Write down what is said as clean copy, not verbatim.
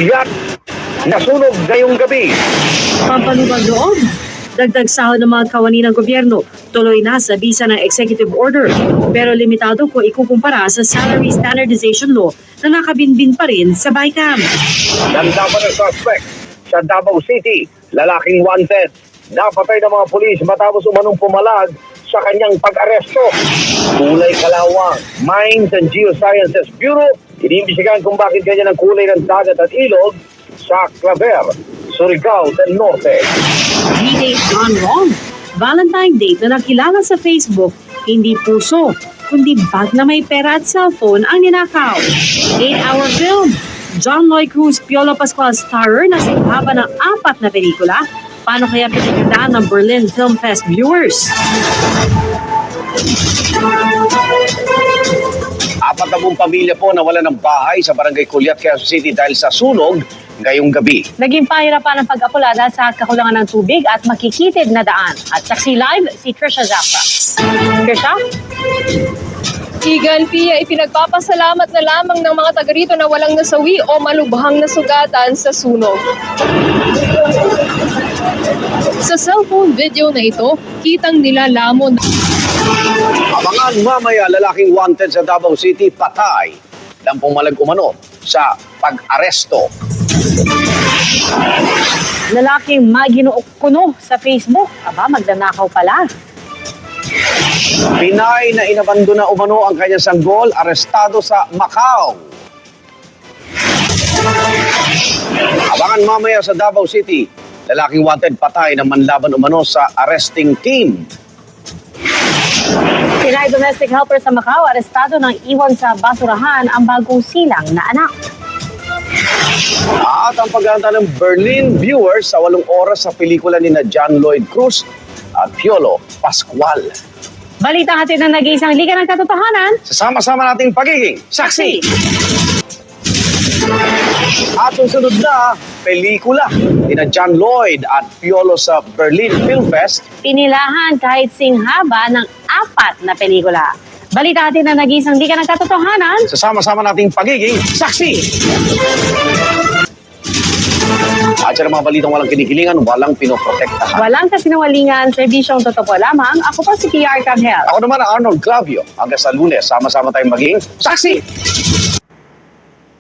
Yan, nasunog ngayong gabi. Pampaluwag loob. Dagdag sahod ng mga kawani ng gobyerno, tuloy na sa bisa ng executive order. Pero limitado kung ikukumpara sa salary standardization law na nakabinbin pa rin sa BICAM. Nandaman ng suspect sa Davao City, lalaking wanted. Napatay ng mga pulis matapos umanong pumalag sa kanyang pag-aresto. Kulay Kalawang, Mines and Geosciences Bureau, iniimbestigahan kung bakit ganyan ang kulay ng dagat at ilog sa Claver, Surigao del Norte. D-Date gone wrong. Valentine date na nakilala sa Facebook, hindi puso, kundi bag na may pera at cellphone ang ninakaw. 8-hour film. John Lloyd Cruz, Piolo Pascual starrer na singhaba ng 4 na pelikula. Paano kaya pinagandaan ng Berlin Film Fest viewers? 40 pamilya po nawala ng bahay sa Barangay Culiat, Quezon City dahil sa sunog ngayong gabi. Naging pahirapan ang pag-apula dahil sa kakulangan ng tubig at makikitid na daan. At saksi live, si Trisha Zafra. Trisha? Igan Pia, ipinagpapasalamat na lamang ng mga taga rito na walang nasawi o malubhang nasugatan sa sunog. Sa cellphone video na ito, kitang nilalamon. Abangan mamaya, lalaking wanted sa Davao City patay ng pumalag umano sa pag-aresto. Lalaking maginuok sa Facebook. Aba, magdanakaw pala. Pinay na inabandona umano ang kanyang sanggol, arestado sa Macau. Abangan mamaya sa Davao City, lalaking wanted patay ng manlaban umano sa arresting team. Pinay domestic helper sa Macau, arestado ng iwan sa basurahan ang bagong silang na anak. At ang paghahanda ng Berlin viewers sa 8 oras sa pelikula ni na John Lloyd Cruz at Piolo Pascual. Balita hatid na nag-iisang liga ng katotohanan. Sasama-sama nating pagiging saksi. At susunod na, pelikula ni na John Lloyd at Piolo sa Berlin Film Fest. Pinilahan kahit singhaba ng 4 na pelikula. Balita hatid na nag-iisang liga ng katotohanan. Sasama-sama nating pagiging saksi. At sa mga balitang walang kinikilingan, walang pinoprotektahan. Walang kasinungalingan, serbisyong totoo lamang. Ako po si PR Arcangel. Ako naman ang Arnold Clavio. Hanggang sa Lunes, sama-sama tayong maging saksi.